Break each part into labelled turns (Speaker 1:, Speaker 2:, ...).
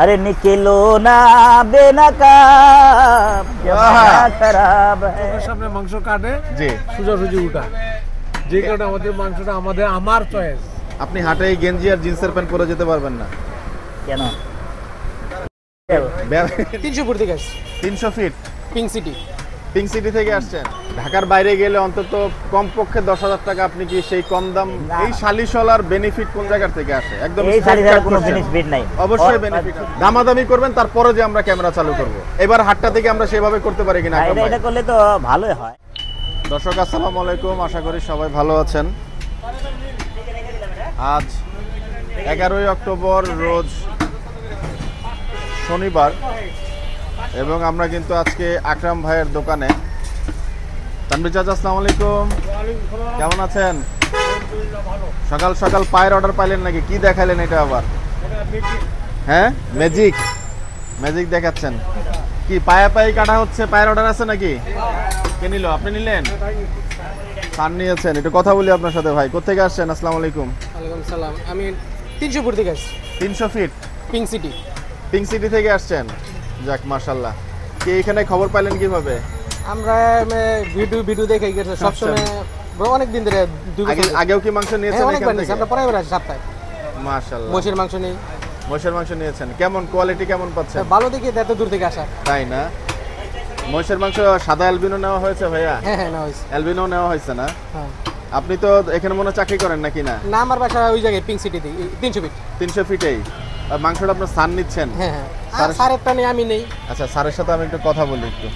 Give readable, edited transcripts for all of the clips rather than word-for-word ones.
Speaker 1: अरे निकलो ना बेनकाब जमाना खराब है
Speaker 2: সামনে মাংস কাটে
Speaker 3: জি
Speaker 2: সোজাসুজি উঠা যে কারণে আমাদের মাংসটা আমার চয়েস।
Speaker 3: আপনি হাটে এই গেঞ্জি আর জিন্সের প্যান্ট পরে যেতে পারবেন না
Speaker 1: কেন
Speaker 4: 300 ফুট থেকে আসছি
Speaker 3: 300 ফিট
Speaker 4: পিঙ্ক সিটি
Speaker 3: থেকে আসছেন। ঢাকার বাইরে গেলে অন্তত কমপক্ষে 10,000 টাকা আপনি কি সেই কম দাম এই শালিশলার বেনিফিট কোন জায়গা থেকে আসে? একদম
Speaker 1: এই শালিশলার কোনো বেনিফিট নাই।
Speaker 3: অবশ্যই বেনিফিট দামাদামি করবেন, তারপরে যে আমরা ক্যামেরা চালু করব। এবার হাটটা থেকে আমরা সেভাবে করতে পারি কিনা?
Speaker 1: এটা করলে তো ভালোই হয়।
Speaker 3: দর্শক আসসালামু আলাইকুম, আশা করি সবাই ভালো আছেন। আজ 11ই অক্টোবর রোজ শনিবার এবং আমরা কিন্তু আজকে আকরাম ভাইয়ের দোকানে। তানভীর চাচা আসসালামু আলাইকুম, কেমন আছেন? সকাল সকাল পায়ের অর্ডার পাইলেন নাকি? কি দেখালেন এটা আবার? হ্যাঁ ম্যাজিক দেখাচ্ছেন কি? পায়ে কাটা হচ্ছে, পায়ের অর্ডার আছে নাকি? কে নিল? আপনি নিলেন? সার নিয়েছেন। একটু কথা বলি আপনার সাথে। ভাই কোথেকে আসছেন? আসসালামু আলাইকুম।
Speaker 4: ওয়ালাইকুম সালাম। আমি 300 ফুট থেকে আসছি
Speaker 3: 300 ফিট পিঙ্ক সিটি থেকে আসছেন। যাক মাশাআল্লাহ। কি এখানে খবর পাইলেন কিভাবে?
Speaker 4: আমরা ভিডিও দেখে গেছে সব সময় অনেক দিন ধরে।
Speaker 3: আগেও কি মাংস নিয়েছেন এখান থেকে?
Speaker 4: আমরা পরে আসি সপ্তাহে।
Speaker 3: মাশাআল্লাহ।
Speaker 4: মোষের মাংস নেই।
Speaker 3: মোষের মাংস নিয়েছেন। কেমন কোয়ালিটি কেমন পাচ্ছেন?
Speaker 4: ভালো দেখে এত দূর থেকে আসা।
Speaker 3: তাই না? মোষের মাংস সাদা অ্যালবিনো নেওয়া হয়েছে ভাইয়া?
Speaker 4: হ্যাঁ নেওয়া হয়েছে।
Speaker 3: অ্যালবিনো নেওয়া হয়েছে না?
Speaker 4: হ্যাঁ।
Speaker 3: আপনি তো এখানে মনে চাকরি করেন নাকি? না
Speaker 4: না, আমার বাসা ওই জায়গায় পিঙ্ক সিটিতে
Speaker 3: 300 ফিটেই। আর মাংসটা আপনার সার নিচ্ছেন?
Speaker 4: হ্যাঁ সারেরটা নেই, আমি নেই।
Speaker 3: আচ্ছা, স্যারের সাথে আমি একটু কথা বলি একটু।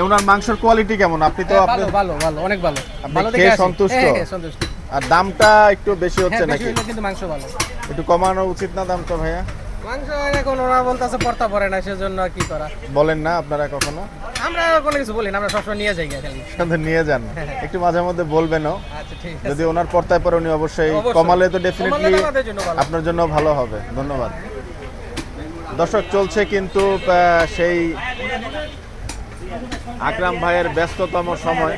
Speaker 3: ওনার মাংসের কোয়ালিটি কেমন? আপনি তো
Speaker 4: ভালো অনেক ভালো।
Speaker 3: ভালো দেখে সন্তুষ্ট?
Speaker 4: হ্যাঁ সন্তুষ্ট।
Speaker 3: আর দামটা একটু বেশি হচ্ছে নাকি?
Speaker 4: কিন্তু মাংস ভালো।
Speaker 3: একটু কমানো উচিত না দামটা ভাইয়া?
Speaker 4: মাংস এখন ওরা বলতেছে পড়তা পড়ে না, সেজন্য কি করা।
Speaker 3: বলেন না আপনারা কখনো?
Speaker 4: আমরা কোনো কিছু বলি না, আমরা সবসময় নিয়ে যাই খালি।
Speaker 3: সাথে নিয়ে যান, একটু মাঝে মধ্যে বলবেনও।
Speaker 4: আচ্ছা ঠিক আছে।
Speaker 3: যদি ওনার পর্তায় পরে উনি অবশ্যই কমালে তো ডেফিনেটলি আপনার জন্য ভালো হবে। ধন্যবাদ। দর্শক চলছে কিন্তু সেই আকরাম ভাইয়ের ব্যস্ততম সময়।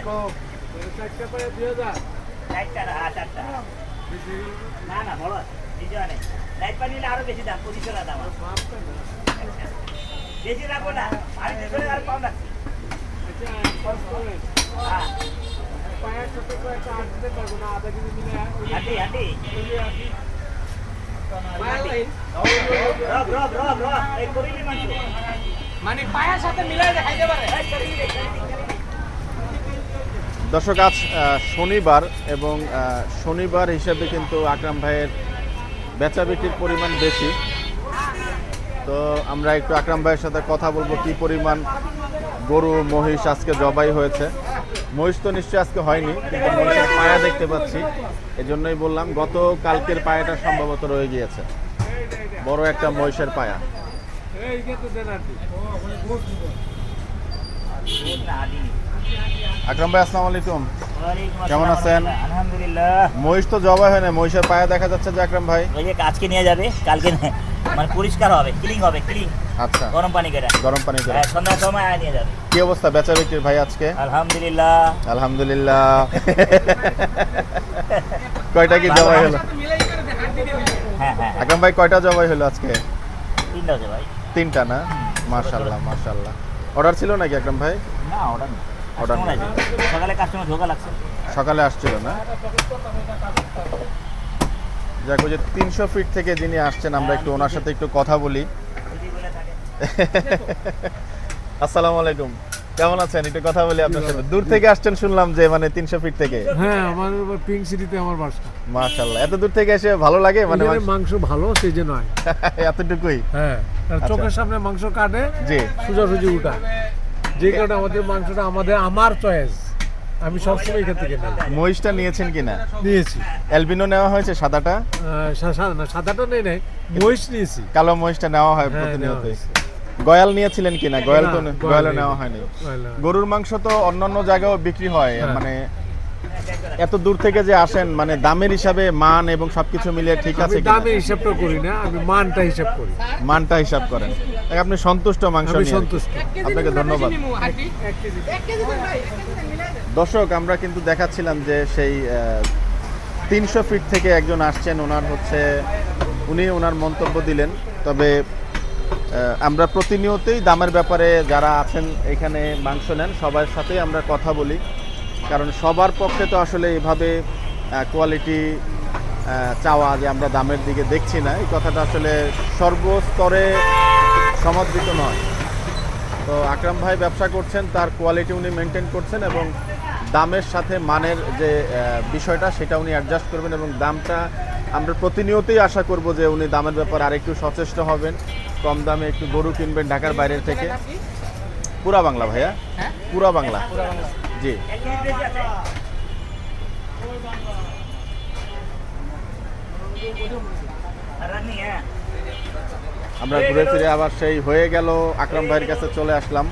Speaker 3: দর্শক আজ শনিবার এবং শনিবার হিসেবে কিন্তু আকরাম ভাইয়ের বেচা বিক্রির পরিমাণ বেশি। তো আমরা একটু আকরাম ভাইয়ের সাথে কথা বলবো কি পরিমাণ গরু মহিষ আজকে জবাই হয়েছে। মহিষ তো নিশ্চয়ই আজকে হয়নি, কিন্তু মহিষের পায়া দেখতে পাচ্ছি, এজন্যই বললাম। গত কালকের পায়াটা সম্ভবত রয়ে গিয়েছে, বড় একটা মহিষের পায়া। আকরাম ভাই আসসালামু আলাইকুম, কেমন আছেন?
Speaker 1: আলহামদুলিল্লাহ।
Speaker 3: মহিষ তো জবাই হয় না, মহিষের পায়া দেখা যাচ্ছে যে আকরাম ভাই।
Speaker 1: ওই যে আজকে নিয়ে যাবে, কালকে মানে পরিষ্কার হবে, ক্লিন হবে।
Speaker 3: আচ্ছা,
Speaker 1: গরম পানি করে সন্ধ্যার সময় নিয়ে যাবে।
Speaker 3: কি অবস্থা বেচা বিক্রির ভাই আজকে?
Speaker 1: আলহামদুলিল্লাহ।
Speaker 3: কয়টা কি জবাই হলো?
Speaker 1: হ্যাঁ
Speaker 3: আকরাম ভাই কয়টা জবাই হলো আজকে?
Speaker 1: 3টা আছে ভাই।
Speaker 3: 3টা না? মাশাআল্লাহ। অর্ডার ছিল নাকি আকরাম ভাই?
Speaker 1: না অর্ডার না। সকালে কাস্টমার ঢোকা লাগছে, সকালে
Speaker 3: আসছিল না। যাক, ওই যে 300 ফিট থেকে যিনি আসছেন, আমরা একটু ওনার সাথে একটু কথা বলি। আসসালামু আলাইকুম, কেমন আছেন? একটু কথা বলি আপনার সাথে। দূর থেকে আসছেন শুনলাম যে, মানে 300 ফিট থেকে?
Speaker 2: হ্যাঁ, আমার পিঙ্ক সিটিতে আমার বাসা।
Speaker 3: মাশাআল্লাহ। এত দূর থেকে এসে ভালো লাগে? মানে
Speaker 2: মাংস ভালো সেই যে নয়
Speaker 3: এতটুকুই?
Speaker 2: হ্যাঁ, চোখের সামনে মাংস কাটে
Speaker 3: জি
Speaker 2: সোজাসুজি উঠা, যে কারণে আমাদের মাংসটা আমার চয়েস। আমি সবসময় এখান থেকে নেই।
Speaker 3: মহিষটা নিয়েছেন কিনা?
Speaker 2: নিয়েছি।
Speaker 3: অ্যালবিনো নেওয়া হয়েছে? সাদাটা?
Speaker 2: সাদাটা নেই, মহিষ নিয়েছি।
Speaker 3: কালো মহিষটা নেওয়া হয় প্রতিনিয়ত। গয়াল নিয়েছিলেন কিনা? গয়াল তো নেওয়া হয়নি। গরুর মাংস তো অন্যান্য জায়গায় বিক্রি হয়, মানে এত দূর থেকে যে আসেন, মানে দামের হিসাবে মান এবং সবকিছু মিলিয়ে ঠিক আছে?
Speaker 2: দামের হিসাবটা করি না, আমি মানটা হিসাব করি।
Speaker 3: মানটা হিসাব করেন। আপনি সন্তুষ্ট মাংস নিয়ে?
Speaker 2: সন্তুষ্ট।
Speaker 3: আপনাকে ধন্যবাদ। দর্শক আমরা কিন্তু দেখাচ্ছিলাম যে সেই 300 ফিট থেকে একজন আসছেন। ওনার হচ্ছে উনি ওনার মন্তব্য দিলেন। তবে আমরা প্রতিনিয়তই দামের ব্যাপারে যারা আছেন এখানে মাংস নেন সবার সাথেই আমরা কথা বলি, কারণ সবার পক্ষে তো আসলে এভাবে কোয়ালিটি চাওয়া যে আমরা দামের দিকে দেখছি না, এই কথাটা আসলে সর্বস্তরে সমাদৃত নয়। তো আকরাম ভাই ব্যবসা করছেন, তার কোয়ালিটি উনি মেনটেন করছেন এবং দামের সাথে মানের যে বিষয়টা সেটা উনি অ্যাডজাস্ট করবেন এবং দামটা আমরা প্রতিনিয়তই আশা করব যে উনি দামের ব্যাপারে আরেকটু সচেষ্ট হবেন, কম দামে একটু গরু কিনবেন ঢাকার বাইরের থেকে। পুরা বাংলা ভাইয়া, পুরা বাংলা, জি। আমরা ঘুরে ফিরে আবার সেই হয়ে গেল আকরাম ভাইয়ের কাছে চলে আসলাম।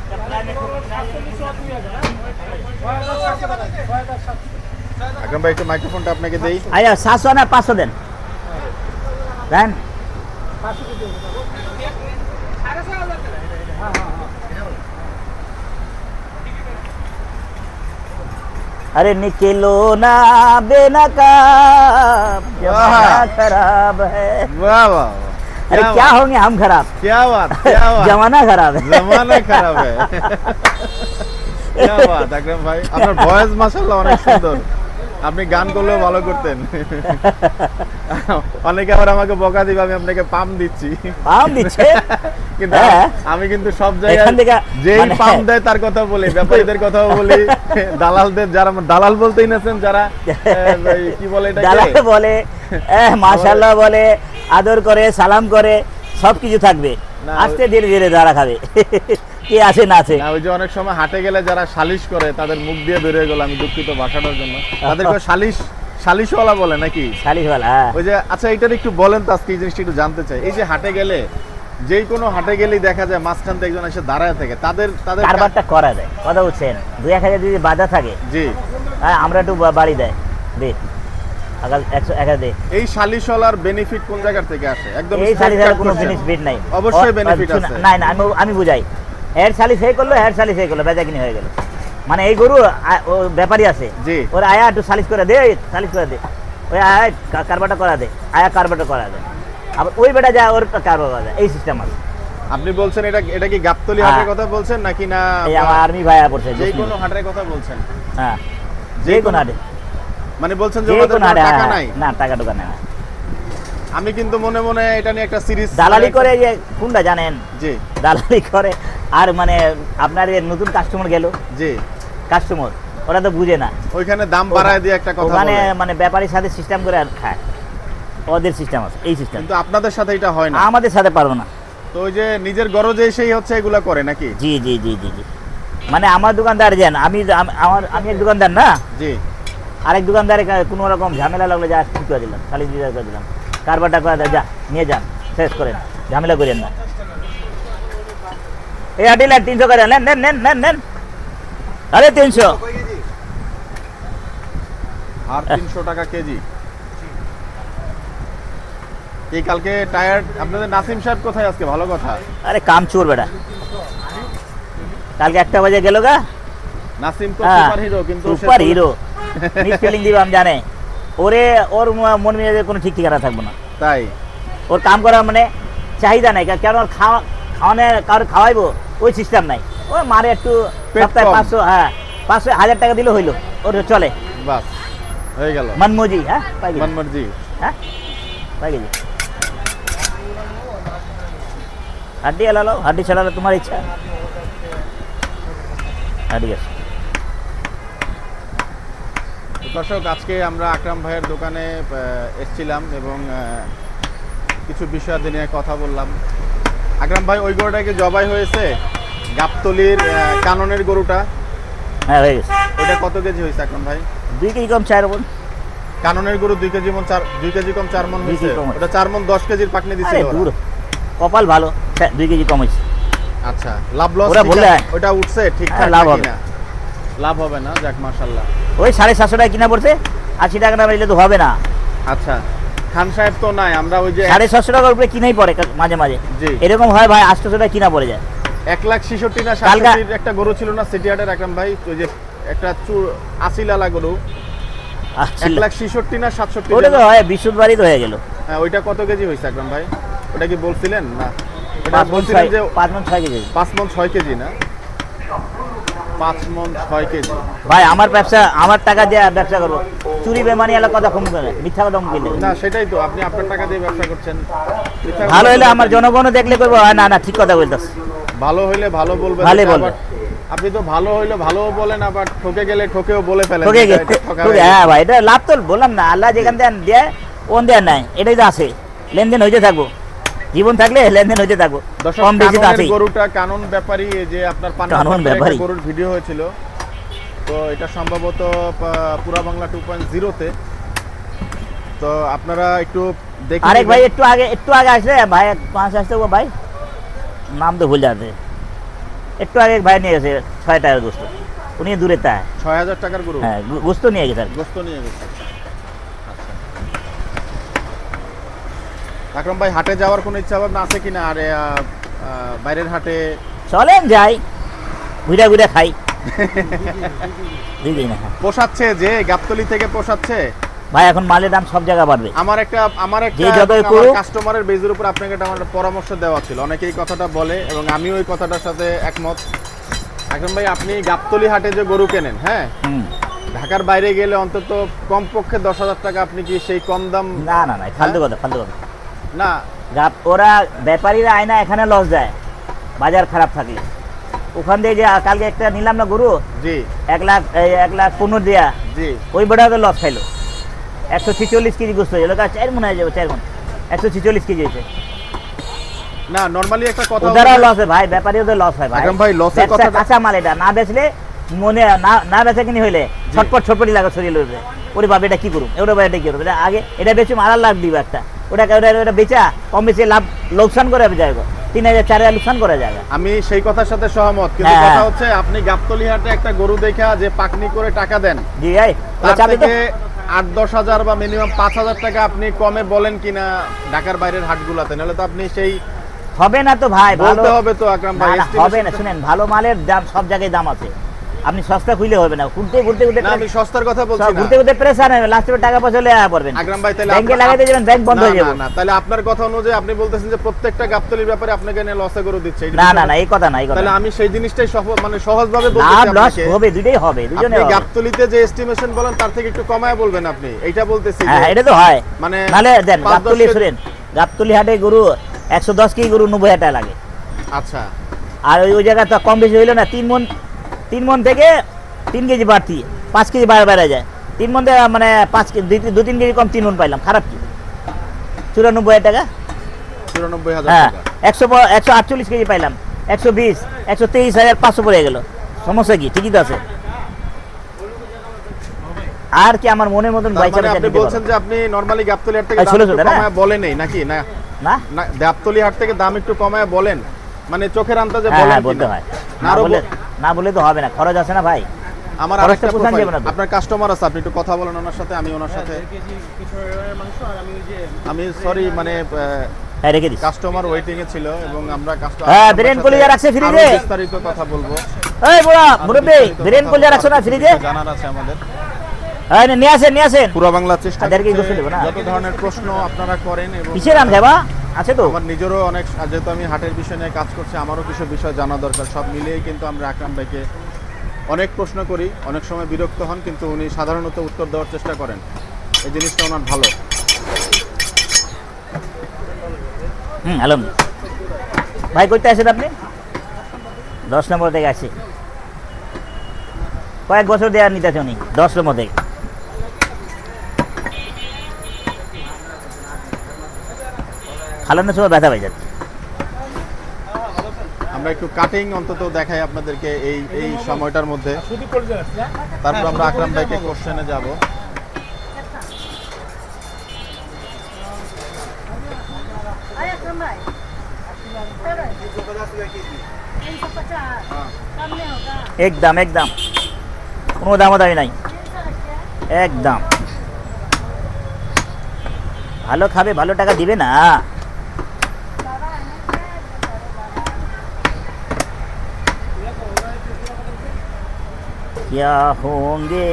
Speaker 3: আকরাম ভাই একটু মাইক্রোফোনটা আপনাকে দেই।
Speaker 1: আয়া 700 না 500 দেন দেন। अरे निकलो ना बेनकाब जमाना खराब है।
Speaker 3: वाह वाह,
Speaker 1: अरे क्या होंगे हम खराब,
Speaker 3: क्या बात, क्या बात,
Speaker 1: जमाना खराब है,
Speaker 3: जमाना खराब है। क्या बात আকরাম ভাই, আপনার ভয়েস মাশাআল্লাহ অনেক সুন্দর, আপনি গান করলেও ভালো করতেন। অনেকে আবার আমাকে বকা দিবে আমি আপনাকে পাম দিচ্ছি,
Speaker 1: পাম দিচ্ছে
Speaker 3: কিন্তু আমি কিন্তু সব জায়গায় যেই পাম দেয় তার কথা বলি, ব্যাপারীদের কথাও বলি, দালালদের, যারা দালাল বলতেই নাছেন যারা কি বলে এটা,
Speaker 1: দালাল বলে মাশাআল্লাহ বলে, আদর করে, সালাম করে, সবকিছু থাকবে, আস্তে ধীরে ধীরে যারা খাবে কে আছে না আছে।
Speaker 3: ওই যে অনেক সময় হাটে গেলে যারা সালিশ করে তাদের মুখ দিয়ে বেরিয়ে গেল, আমি দুঃখিত ভাষাটার জন্য, তাদেরকে সালিশওয়ালা বলে নাকি,
Speaker 1: সালিশওয়ালা।
Speaker 3: ওই যে আচ্ছা এটার একটু বলেন তো, আজকে এই জিনিসটা একটু জানতে চাই। এই যে হাটে গেলে, যেই কোনো হাটে গেলেই দেখা যায় মাঝখান থেকে একজন এসে দাঁড়ায় থাকে, তাদের
Speaker 1: কারবারটা করা যায়, কথা বলছেন, 2-1000 যদি বাধা থাকে,
Speaker 3: জি
Speaker 1: হ্যাঁ আমরা একটু বাড়ি দেয় দে, আগাল 100 দে।
Speaker 3: এই সালিশওয়ালার বেনিফিট কোন জায়গা থেকে আসে? একদম
Speaker 1: এই সালিশওয়ালার কোনো বেনিফিট নাই,
Speaker 3: অবশ্যই বেনিফিট আছে।
Speaker 1: না না আমি বুঝাই, হেড সালিশ হয়ে করলো, হেড সালিশ হয়ে করলো, বেচাকিনি হয়ে গেল, মানে এই গরু ব্যাপারী আছে,
Speaker 3: জি
Speaker 1: ওর আয়া একটু সালিশ করে দে, সালিশ করে দে, ওই আয়া কারবারটা করা দে, আয়া কারবারটা করা দে, আবার ওই বেটা যায় ওর কারবার করা যায়, এই সিস্টেম আছে।
Speaker 3: আপনি বলছেন এটা কি গাবতলী হাটের কথা বলছেন নাকি না
Speaker 1: এই আমার আর্মি ভাইয়া পড়ছে,
Speaker 3: যে কোনো হাটের কথা বলছেন?
Speaker 1: হ্যাঁ যে কোনো হাটে,
Speaker 3: মানে বলছেন যে ওদের কোনো টাকা নাই?
Speaker 1: না টাকা টোকা নাই।
Speaker 3: আমি কিন্তু মনে মনে এটা নিয়ে একটা সিরিজ
Speaker 1: দালালি করে, যে কোনটা জানেন,
Speaker 3: জি
Speaker 1: দালালি করে, আর মানে আপনার যে নতুন কাস্টমার গেল,
Speaker 3: জি
Speaker 1: কাস্টমার ওরা তো বুঝে না,
Speaker 3: ওইখানে দাম বাড়ায় দিয়ে একটা কথা বলে,
Speaker 1: মানে ব্যাপারীর সাথে সিস্টেম করে আর খায়, ওদের সিস্টেম আছে, এই সিস্টেম।
Speaker 3: কিন্তু আপনাদের সাথে এটা হয় না,
Speaker 1: আমাদের সাথে পারবো না।
Speaker 3: তো ওই যে নিজের গরজে সেই হচ্ছে এগুলা করে নাকি?
Speaker 1: জি জি জি জি জি, মানে আমার দোকানদার যান, আমি এক দোকানদার না,
Speaker 3: জি
Speaker 1: আরেক দোকানদারে কোনো রকম ঝামেলা লাগলে যা ঠিক করে দিলাম, খালি দিয়ে করে দিলাম, কারবারটা করে দেয়, যা নিয়ে যান, শেষ করেন, ঝামেলা করেন না। এই আটিলা 300 করে নেন নেন নেন নেন নেন, আরে 300
Speaker 3: আর 300 টাকা কেজি। এই কালকে টায়ার আপনাদের নাসিম সাহেব কোথায় আজকে? ভালো কথা।
Speaker 1: আরে কাম চোর বেটা, কালকে 1টা বাজে গেল গা।
Speaker 3: নাসিম তো সুপার হিরো, কিন্তু
Speaker 1: সুপার হিরো, মিস ফিলিং দিব আমি জানে, ওরে ওর মন মেজাজে কোনো ঠিক ঠিকানা থাকবো না,
Speaker 3: তাই
Speaker 1: ওর কাম করার মানে চাহিদা নাই, কেন খাওয়ানে কারোর খাওয়াইবো ওই সিস্টেম নাই, ও মারে একটু সপ্তাহে 500, হ্যাঁ 500 1000 টাকা দিলে হইলো, ওর চলে,
Speaker 3: বাস হয়ে গেল।
Speaker 1: মনমর্জি, হ্যাঁ পাই গেছি,
Speaker 3: মনমর্জি,
Speaker 1: হ্যাঁ পাই গেছি। হাড্ডি এলালো, হাড্ডি ছাড়ালো তোমার ইচ্ছা, হাড্ডি আছে।
Speaker 3: দর্শক, আজকে আমরা আকরাম ভাইয়ের দোকানে এসেছিলাম এবং কিছু বিষয়াদি নিয়ে কথা বললাম। আকরাম ভাই, ওই গরুটা কি জবাই হয়েছে? গাবতলীর কাননের গরুটা,
Speaker 1: হ্যাঁ হয়ে গেছে।
Speaker 3: ওটা কত কেজি হয়েছে আকরাম ভাই?
Speaker 1: 2 কেজি কম 4 মণ।
Speaker 3: কাননের গরু 2 কেজি কম 4 মণ হয়েছে। ওটা 4 মণ 10 কেজির পাকনি দিছিল।
Speaker 1: আরে দূর, কপাল ভালো, 2 কেজি কম হয়েছে।
Speaker 3: আচ্ছা, লাভ লস
Speaker 1: ওরা বললে
Speaker 3: ওটা উঠছে ঠিকঠাক?
Speaker 1: লাভ হবে
Speaker 3: না, লাভ হবে না। যাক মাশাআল্লাহ,
Speaker 1: ওই 750 টাকা কিনা পড়ছে, 80 টাকা না নিলে তো হবে না।
Speaker 3: আচ্ছা, খান সাহেব তো নাই, আমরা ওই যে
Speaker 1: 750 টাকার উপরে কিনাই পড়ে মাঝে মাঝে, এরকম হয় ভাই 800 টাকা কিনা পড়ে যায়।
Speaker 3: 1,66,000 না 67 একটা গরু ছিল না সিটি হাটের আকরাম ভাই, ওই যে একটা আসিলালা গরু, 1,66,000 না 67?
Speaker 1: ওটা তো হয় বিশুদ্ধ বাড়ি তো হয়ে গেল।
Speaker 3: হ্যাঁ, ওইটা কত কেজি হয়েছে আকরাম ভাই? ওটা কি বলছিলেন না? ওটা
Speaker 1: 5 মণ
Speaker 3: বলছিলেন যে
Speaker 1: 5 মণ 6 কেজি।
Speaker 3: 5 মণ 6 কেজি না? 5 মণ 6 কেজি।
Speaker 1: ভাই আমার ব্যবসা, আমার টাকা দিয়ে ব্যবসা করবো, চুরি বেমানি এলাকা কথা কম করে, মিথ্যা কথা কম করলে।
Speaker 3: না সেটাই তো, আপনি আপনার টাকা দিয়ে ব্যবসা করছেন। মিথ্যা কথা
Speaker 1: ভালো হলে
Speaker 3: বলতে
Speaker 1: আমার
Speaker 3: নেই।
Speaker 1: জনগণ দেখলে করবো, না না ঠিক কথা বলতেছ।
Speaker 3: ভালো হইলে ভালো বলবেন।
Speaker 1: ভালোই
Speaker 3: আবার
Speaker 1: বলবে।
Speaker 3: আপনি তো ভালো হইলে ভালোও বলেন, আবার ঠকে গেলে ঠকেও বলে ফেলেন।
Speaker 1: ঠকে
Speaker 3: এটা
Speaker 1: গেছে,
Speaker 3: ঠকা
Speaker 1: ঠকে,
Speaker 3: হয়ে
Speaker 1: হ্যাঁ
Speaker 3: গেছে।
Speaker 1: ভাই এটা লাভ তো বললাম না, আল্লাহ যেখান থেকে দেয় ওন দেয় নাই, এটাই তো আছে, লেনদেন হইতে থাকবো, জীবন থাকলে লেনদেন হইতে থাকবো,
Speaker 3: দর্শক,
Speaker 1: কম বেশি তো
Speaker 3: কাননের
Speaker 1: আছেই।
Speaker 3: গরুটা কানন ব্যাপারী, এই যে আপনার
Speaker 1: কানন
Speaker 3: পান্না
Speaker 1: ব্যাপারী।
Speaker 3: গরুর ভিডিও হয়েছিল, তো এটা সম্ভবত পুরা বাংলা 2.0-তে। তো আপনারা একটু দেখে
Speaker 1: আরেক
Speaker 3: নেবেন।
Speaker 1: ভাই একটু আগে আসলে ভাই 5 আসতে ও ভাই নাম তো ভুল যাচ্ছে, একটু আগে এক ভাই নিয়ে গেছে 6 টাকার গোস্ত, উনি দূরে তা
Speaker 3: 6000 টাকার গরু
Speaker 1: হ্যাঁ গোস্ত নিয়ে গেছে আর কি।
Speaker 3: গোস্ত নিয়ে গেছে। আচ্ছা আকরাম ভাই, হাটে যাওয়ার কোনো ইচ্ছা ভাবনা আছে কিনা? আর বাইরের হাটে
Speaker 1: চলেন যাই, ঘুরে ঘুরে খাই। বুঝলি না
Speaker 3: পোষাচ্ছে যে গাবতলী থেকে পোষাচ্ছে?
Speaker 1: ভাই এখন মালের দাম সব জায়গা বাড়বে।
Speaker 3: আমার একটা
Speaker 1: যে যতই করুক।
Speaker 3: কাস্টমারের বেজের উপর আপনাকে একটা আমার পরামর্শ দেওয়া ছিল, অনেকেই এই কথাটা বলে এবং আমিও এই কথাটার সাথে একমত। আকরাম ভাই, আপনি গাবতলী হাটে যে গরু কেনেন, হ্যাঁ,
Speaker 1: হুম।
Speaker 3: ঢাকার বাইরে গেলে অন্তত কমপক্ষে 10,000 টাকা আপনি কি সেই কম দাম?
Speaker 1: না না না ফালতু কথা, ফালতু কথা।
Speaker 3: না
Speaker 1: ওরা ব্যাপারীরা আয়না এখানে লস দেয় বাজার খারাপ থাকলে। ওখান থেকে যে কালকে একটা নিলাম না গরু,
Speaker 3: জি
Speaker 1: 1,15,000 দেয়া,
Speaker 3: জি
Speaker 1: ওই বেটা তো লস খাইলো। 146 কেজি গোস্ত হয়েছিল, 4 মণ হয়ে যাবে, 4 মণ 146 কেজি হয়েছে।
Speaker 3: না, নরমালি একটা কথা
Speaker 1: ওদেরও লস হয় ভাই, ব্যাপারীদের লস হয় ভাই।
Speaker 3: আকরাম ভাই, লসের
Speaker 1: ব্যবসা
Speaker 3: কথাটা-
Speaker 1: কাঁচা মাল, এটা না বেচলে মনে না বেচা কিনি হইলে ছটপটি লাগে শরীর উঠবে, ওরে বাবা এটা কি করুম, ওরে বাবা এটা কি করুম, এটা আগে এটা বেচুম আর লাভ দিব একটা, ওটা বেচা কম বেশি লাভ লোকসান করে যায়, 3,000 4,000 লোকসান করে যায়।
Speaker 3: আমি সেই কথার সাথে সহমত, কিন্তু
Speaker 1: হ্যাঁ।
Speaker 3: কথা হচ্ছে আপনি গাবতলী হাটে একটা গরু দেখা যে পাকনি করে টাকা দেন,
Speaker 1: জি এই
Speaker 3: তার
Speaker 1: চাবি তো
Speaker 3: থেকে 8-10 হাজার বা মিনিমাম 5,000 টাকা আপনি কমে বলেন কিনা ঢাকার বাইরের হাটগুলাতে, নাহলে তো আপনি সেই
Speaker 1: হবে না তো ভাই, ভালো
Speaker 3: বলতে হবে তো আকরাম ভাই।
Speaker 1: না, না, হবে না।
Speaker 3: estimation-
Speaker 1: শুনেন, ভালো মালের দাম সব জায়গায় দাম আছে, আপনি সস্তা খুইলে হবে না, ঘুরতে
Speaker 3: না, আমি সস্তার কথা বলছি না
Speaker 1: ঘুরতে প্রেসার নেবে, লাস্টে টাকা পয়সা লেয়া পড়বেন,
Speaker 3: আকরাম ভাই। তাহলে
Speaker 1: ব্যাংকে
Speaker 3: আপনি-
Speaker 1: লাগাইতে যাবেন, ব্যাংক বন্ধ
Speaker 3: না,
Speaker 1: হয়ে যাবে।
Speaker 3: না, না, তাহলে আপনার কথা অনুযায়ী আপনি বলতেছেন যে প্রত্যেকটা গাবতলীর ব্যাপারে আপনাকে নিয়ে লসে গরু দিচ্ছে, এটা
Speaker 1: না
Speaker 3: কি
Speaker 1: না
Speaker 3: সত্য?
Speaker 1: না এই কথা না, এই কথা
Speaker 3: তাহলে
Speaker 1: না।
Speaker 3: আমি সেই জিনিসটাই মানে সহজভাবে
Speaker 1: লাভ
Speaker 3: বলতেছি
Speaker 1: লস
Speaker 3: আপনাকে।
Speaker 1: হবে, দুটোই হবে, দুজনে
Speaker 3: আপনি
Speaker 1: হবে।
Speaker 3: গাবতলীতে যে এস্টিমেশন বলেন তার থেকে একটু কমায় বলবেন আপনি, এইটা বলতেছি যে
Speaker 1: হ্যাঁ এটা তো হয়,
Speaker 3: মানে
Speaker 1: নাহলে দেন
Speaker 3: 5-10
Speaker 1: গাবতলি
Speaker 3: কেজি-
Speaker 1: শুনেন, গাবতলি হাটে গরু 110 কেজি গরু 90,000 টাকা লাগে,
Speaker 3: আচ্ছা
Speaker 1: আর ওই জায়গায় তো কম বেশি হইলো না, 3 মণ থেকে 3 কেজি বাড়তি, 5 কেজি বাইরে যায়, 3 মণ থেকে মানে 5 কেজি 2-3 কেজি কম 3 মণ পাইলাম, খারাপ কি? 94,000 টাকা।
Speaker 3: 94,000
Speaker 1: হ্যাঁ
Speaker 3: টাকা।
Speaker 1: 148 কেজি পাইলাম, 120, 123,500 পড়ে গেল, সমস্যা কি? ঠিকই তো আছে। আর কি আমার মনের মতন
Speaker 3: তার
Speaker 1: বাইচা
Speaker 3: মানে
Speaker 1: বাইচা
Speaker 3: আপনি
Speaker 1: দিতে
Speaker 3: বলছেন
Speaker 1: পারো।
Speaker 3: যে আপনি নরমালি গাবতলী হাট থেকে
Speaker 1: আর
Speaker 3: দাম
Speaker 1: 1600
Speaker 3: একটু
Speaker 1: টাকা?
Speaker 3: কমায় বলেনই নাকি? না
Speaker 1: না
Speaker 3: না, গাবতলী হাট থেকে দাম একটু কমায় বলেন, মানে চোখের আন্দাজে
Speaker 1: হ্যাঁ
Speaker 3: বলেন
Speaker 1: হ্যাঁ
Speaker 3: কিনা?
Speaker 1: বলতে হয়,
Speaker 3: না,
Speaker 1: না
Speaker 3: আরো
Speaker 1: বলে না বলে তো হবে না, খরচ আছে না ভাই।
Speaker 3: আমার
Speaker 1: খরচটা
Speaker 3: আরেকটা
Speaker 1: পোষান
Speaker 3: profile,
Speaker 1: যাবে না তো।
Speaker 3: আপনার কাস্টমার আছে, আপনি একটু কথা বলেন ওনার সাথে, আমি ওনার সাথে আমি সরি মানে
Speaker 1: হ্যাঁ রেখে দিস।
Speaker 3: কাস্টমার ওয়েটিং এ ছিল এবং আমরা
Speaker 1: হ্যাঁ, বিরিয়ানি কলিজা রাখছে ফ্রিজে।
Speaker 3: বিস্তারিত কথা বলবো।
Speaker 1: এই বুড়া মুরব্বি,
Speaker 3: বিস্তারিত
Speaker 1: বিরিয়ানি
Speaker 3: কথা
Speaker 1: কলিজা রাখছো না
Speaker 3: বলবো,
Speaker 1: ফ্রিজে?
Speaker 3: জানার আছে আমাদের।
Speaker 1: হ্যাঁ নিয়ে আসেন।
Speaker 3: পুরো বাংলা চেষ্টা
Speaker 1: তাদেরকে
Speaker 3: করছি,
Speaker 1: গোসল দেবো না?
Speaker 3: যত ধরনের প্রশ্ন আপনারা করেন এবং
Speaker 1: কিসের রান খাবা আছে তো?
Speaker 3: আমার নিজেরও অনেক, যেহেতু আমি হাটের বিষয় নিয়ে কাজ করছি, আমারও কিছু বিষয় জানা দরকার, সব মিলিয়েই কিন্তু আমরা আকরাম ভাইকে অনেক প্রশ্ন করি, অনেক সময় বিরক্ত হন, কিন্তু উনি সাধারণত উত্তর দেওয়ার চেষ্টা করেন, এই জিনিসটা ওনার ভালো।
Speaker 1: হ্যালো ভাই, করতে আসেন আপনি? 10 নম্বর থেকে আসি, কয়েক বছর দেওয়ার নিতে উনি 10 নম্বর থেকে। খালানোর সময় ব্যথা হয়ে যাচ্ছে।
Speaker 3: আমরা একটু কাটিং অন্তত দেখাই আপনাদেরকে এই সময়টার মধ্যে, তারপর আমরা আকরাম ভাইকে কোশ্চেনে যাব।
Speaker 1: একদম কোনো দামাদামি নাই, একদম ভালো খাবে, ভালো টাকা দিবে না। क्या होंगे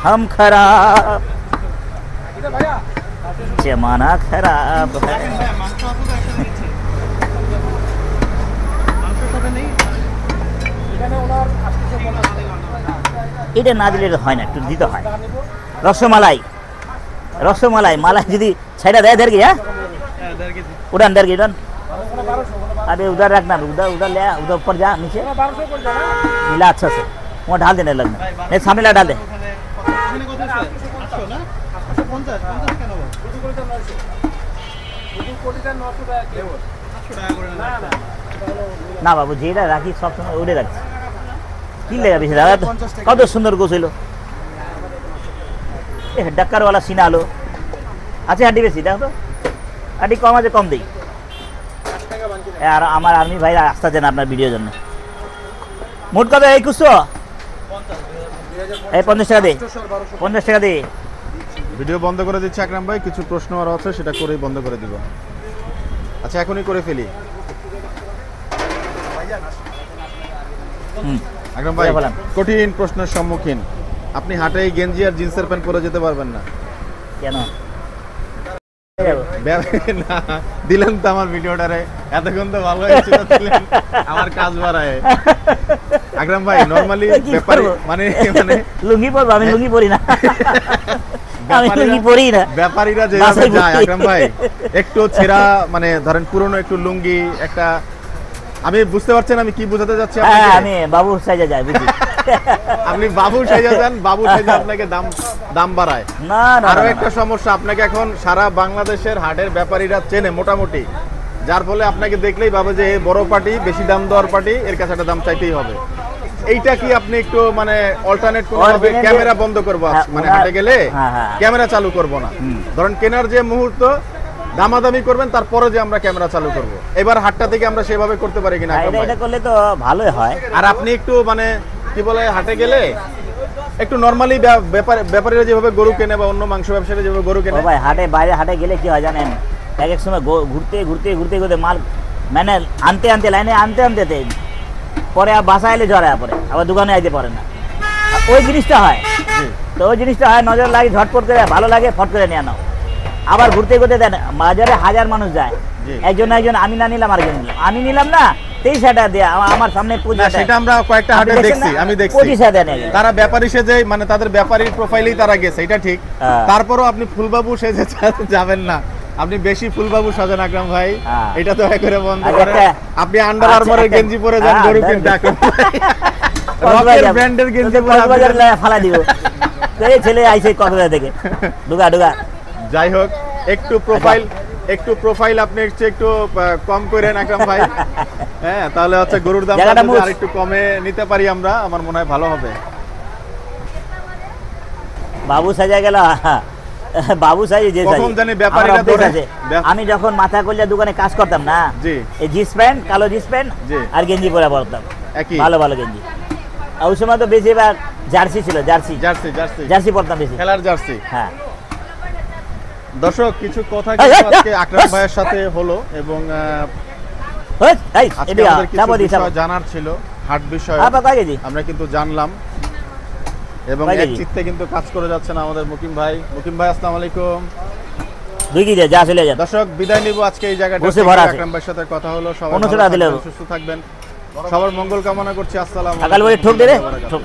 Speaker 1: हम खराब। जमाना खराब है। এটা না দিলে হয় না, একটু দিতে হয়। রসমালাই, রসমালাই মালাই যদি ছাইটা দেয় দেড় হ্যাঁ उड़ान देर उड़ान। अरे उधर रखना, उधर उधर ले, उधर ऊपर जा नीचे मिला अच्छा से, वहाँ डाल देने लगना, नहीं सामने ला डाल दे। ना बाबू जेटा राखी सब समय उड़े राखी কি লেগে বেশি দাদা, কত সুন্দর গোছ হইলো। এ ডাক্কার वाला সিনা আলো আছে, হাড্ডি বেশি দেখো তো, হাড্ডি কম আছে কম দেই। আর আমার আর্মি ভাই আসতে না আপনার ভিডিওর জন্য। মোট কত এই কুসো? এই 50 টাকা দে, 50 টাকা দে।
Speaker 3: ভিডিও বন্ধ করে দিচ্ছি আকরাম ভাই, কিছু প্রশ্ন আর আছে সেটা করেই বন্ধ করে দিব। আচ্ছা এখনই করে ফেলি। আকরাম ভাই কঠিন প্রশ্নের সম্মুখীন, আপনি হাটে গেঞ্জি আর জিন্সের প্যান্ট পরে যেতে পারবেন না
Speaker 1: কেন?
Speaker 3: না দিলেন তো আমার ভিডিওটারে, এতক্ষণ তো ভালো হয়েছিল, দিলেন আমার কাজ বাড়ায়। আকরাম ভাই নরমালি ব্যাপারে মানে মানে
Speaker 1: লুঙ্গি পরবো, আমি লুঙ্গি পরি না, আমি লুঙ্গি পরি না।
Speaker 3: ব্যাপারীরা যেভাবে যায় আকরাম ভাই, একটু ছেঁড়া মানে ধরেন পুরনো একটু লুঙ্গি একটা, আমি বুঝতে পারছেন আমি কি বোঝাতে যাচ্ছি আপনাকে?
Speaker 1: আমি বাবু সাইজা যাই বুঝি।
Speaker 3: আপনি বাবু সাইজা যান, বাবু সাইজা আপনাকে দাম বাড়ায়।
Speaker 1: না না,
Speaker 3: আরো একটা সমস্যা, আপনাকে এখন সারা বাংলাদেশের হাটের ব্যাপারীরা চেনে মোটামুটি, যার ফলে আপনাকে দেখলেই ভাবে যে এই বড় পার্টি, বেশি দাম দেওয়ার পার্টি, এর কাছে একটা দাম চাইতেই হবে। এইটা কি আপনি একটু মানে অল্টারনেট কোন ভাবে ক্যামেরা বন্ধ করব মানে হাটে গেলে ক্যামেরা চালু করব না, ধরেন কেনার যে মুহূর্ত দামাদামি করবেন তারপরে যে আমরা ক্যামেরা চালু করব, এবার হাটটা থেকে আমরা সেভাবে করতে পারি কিনা?
Speaker 1: এটা করলে তো ভালোই হয়।
Speaker 3: আর আপনি একটু মানে কি বলে হাটে গেলে একটু নরমালি ব্যাপারীরা যেভাবে গরু কেনে বা অন্য মাংস ব্যবসায়ীরা যেভাবে গরু কেনে,
Speaker 1: ভাই হাটে বাইরে হাটে গেলে কি হয় জানেন, এক এক সময় ঘুরতে ঘুরতে ঘুরতে ঘুরতে মাল মানে আনতে আনতে লাইনে আনতে আনতে পরে আর বাসা এলে ঝরে পরে আবার দোকানে আইতে পারে না, ওই জিনিসটা হয়। তো ওই জিনিসটা হয়, নজর লাগে ঝটপট করে, ভালো লাগে ফট করে নিয়ে নাও। আবার ঘুরতে ঘুরতে দেন বাজারে হাজার মানুষ যায়, একজন একজন আমি না নিলাম আরেকজন নিলাম, আমি নিলাম না 23 টাকা দিয়ে আমার সামনে পূজা,
Speaker 3: সেটা আমরা কয়েকটা হাটে দেখছি, আমি দেখছি
Speaker 1: 25 টাকা দেন।
Speaker 3: তারা ব্যাপারী সেজে মানে তাদের ব্যাপারীর প্রোফাইলেই তারা গেছে, এটা ঠিক। তারপরও আপনি ফুলবাবু সেজে যাবেন না, আপনি বেশি ফুলবাবু সাজান আকরাম ভাই, এটা তো করে বন্ধ করেন। আপনি আন্ডার আর্মারের গেঞ্জি পরে যান গরু কিনতে, আকরাম ভাই রকের ব্র্যান্ডের গেঞ্জি পরে
Speaker 1: কক্সবাজার ফালা দিব, এই ছেলে আইছে কক্সবাজার থেকে ঢুকা ঢুকা।
Speaker 3: যাই হোক একটু প্রোফাইল আপনি একটু কম করেন আকরাম ভাই, হ্যাঁ তাহলে হচ্ছে গরুর দাম আর একটু কমে নিতে পারি আমরা, আমার মনে হয় ভালো হবে।
Speaker 1: বাবু সাজা গেল, বাবু সাজে যে
Speaker 3: কখন জানি ব্যাপারীরা ধরে আছে।
Speaker 1: আমি যখন মাথা কলিয়া দোকানে কাজ করতাম না,
Speaker 3: জি
Speaker 1: এই জিন্স প্যান্ট, কালো জিন্স প্যান্ট আর গেঞ্জি পরে পরতাম, ভালো ভালো গেঞ্জি। ওই সময় তো বেশিরভাগ জার্সি ছিল, জার্সি জার্সি জার্সি জার্সি পরতাম বেশি,
Speaker 3: খেলার জার্সি।
Speaker 1: হ্যাঁ
Speaker 3: দর্শক কিছু কথা কিন্তু আজকে আকরাম ভাইয়ের সাথে হলো, এবং জানার ছিল হাট বিষয়ে, আমরা কিন্তু জানলাম, এবং এক চিত্তে কিন্তু কাজ করে যাচ্ছেন আমাদের মুকিম ভাই। মুকিম ভাই আসসালামু আলাইকুম। দর্শক বিদায় নিব আজকে এই জায়গাটা, আকরাম ভাইয়ের সাথে কথা হলো, সবাই সুস্থ থাকবেন, সবার মঙ্গল কামনা করছি। আসসালামু আলাইকুম।